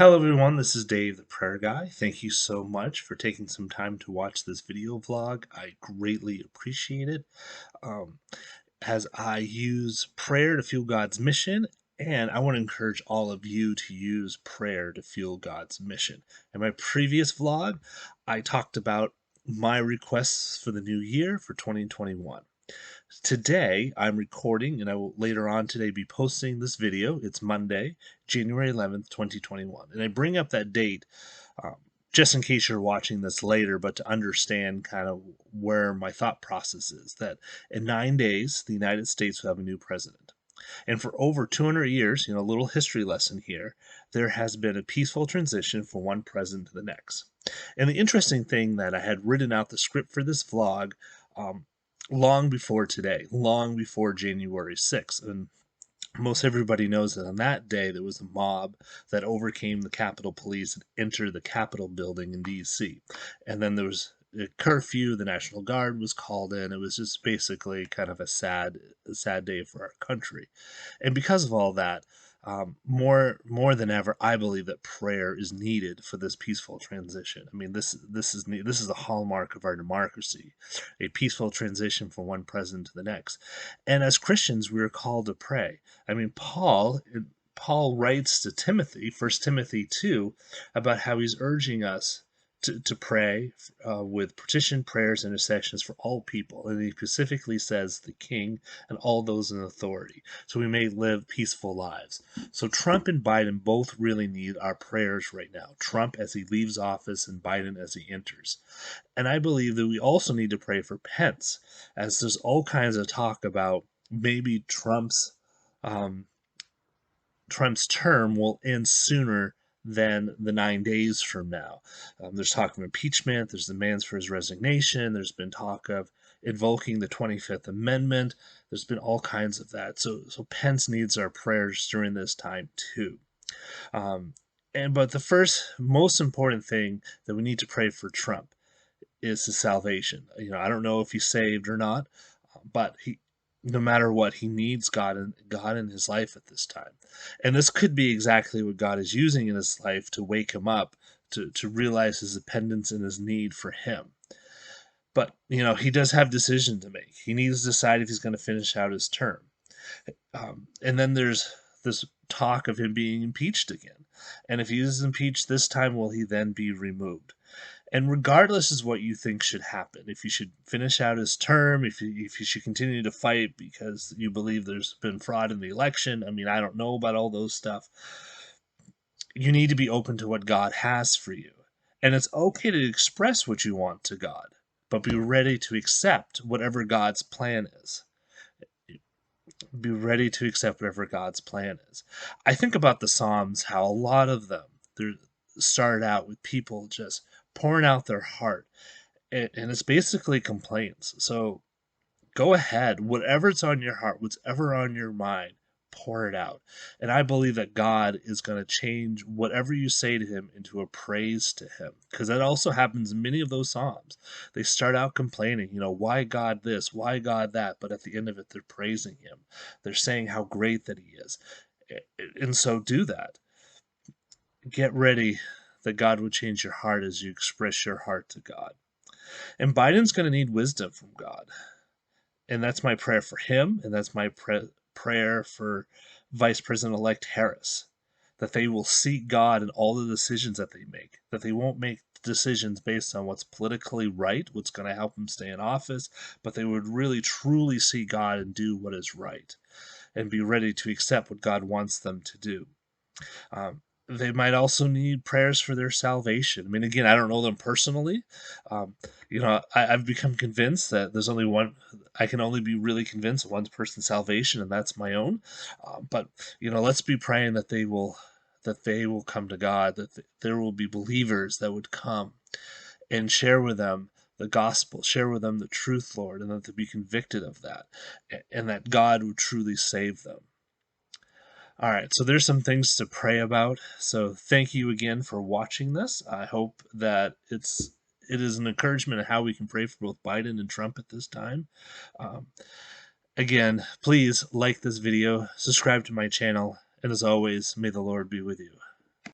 Hello everyone, this is Dave the Prayer Guy. Thank you so much for taking some time to watch this video vlog. I greatly appreciate it. Um, as I use prayer to fuel God's mission, and I want to encourage all of you to use prayer to fuel God's mission. In my previous vlog, I talked about my requests for the new year for 2021. Today, I'm recording, and I will later on today be posting this video. It's Monday, January 11th, 2021. And I bring up that date um, just in case you're watching this later, but to understand kind of where my thought process is that in 9 days, the United States will have a new president. And for over 200 years, a little history lesson here, there has been a peaceful transition from one president to the next. And the interesting thing that I had written out the script for this vlog um, long before today, long before January 6th. And most everybody knows that on that day there was a mob that overcame the Capitol Police and entered the Capitol building in D.C. And then there was a curfew, the National Guard was called in. It was just basically kind of a sad day for our country. And because of all that, more than ever, I believe that prayer is needed for this peaceful transition. I mean, this is a hallmark of our democracy, a peaceful transition from one president to the next. And as Christians, we are called to pray. I mean, Paul writes to Timothy, 1 Timothy 2, about how he's urging us to pray with petition, prayers, intercessions for all people. And he specifically says the king and all those in authority, so we may live peaceful lives. So Trump and Biden both really need our prayers right now. Trump as he leaves office and Biden as he enters. And I believe that we also need to pray for Pence, as there's all kinds of talk about maybe um, Trump's term will end sooner than the 9 days from now. There's talk of impeachment, there's demands for his resignation, there's been talk of invoking the 25th Amendment, there's been all kinds of that. So Pence needs our prayers during this time too. But the first most important thing that we need to pray for Trump is his salvation. I don't know if he's saved or not, but no matter what, he needs God in his life at this time. And this could be exactly what God is using in his life to wake him up, to realize his dependence and his need for him. But, he does have decisions to make. He needs to decide if he's going to finish out his term. And then there's this talk of him being impeached again. And if he is impeached this time, will he then be removed? And regardless of what you think should happen, if you should finish out his term, if you should continue to fight because you believe there's been fraud in the election, I mean, I don't know about all those stuff. You need to be open to what God has for you. And it's okay to express what you want to God, but be ready to accept whatever God's plan is. Be ready to accept whatever God's plan is. I think about the Psalms, how a lot of them, they're started out with people just pouring out their heart, and it's basically complaints. So go ahead, whatever's on your heart, whatever on your mind, pour it out. And I believe that God is going to change whatever you say to him into a praise to him, because that also happens in many of those psalms. They start out complaining, why God this, why God that, but at the end of it, they're praising him. They're saying how great that he is. And so do that. Get ready that God would change your heart as you express your heart to God. And Biden's going to need wisdom from God. And that's my prayer for him, and that's my prayer for Vice President-elect Harris, that they will seek God in all the decisions that they make, that they won't make decisions based on what's politically right, what's going to help them stay in office, but they would really truly see God and do what is right, and be ready to accept what God wants them to do. They might also need prayers for their salvation. I mean, again, I don't know them personally. I've become convinced that there's only one. I can only be really convinced of one person's salvation, and that's my own. But let's be praying that they will come to God. That there will be believers that would come and share with them the gospel, share with them the truth, Lord, and that they be convicted of that, and that God would truly save them. All right, so there's some things to pray about. So thank you again for watching this. I hope that it is an encouragement of how we can pray for both Biden and Trump at this time. Again, please like this video, subscribe to my channel, and as always, may the Lord be with you.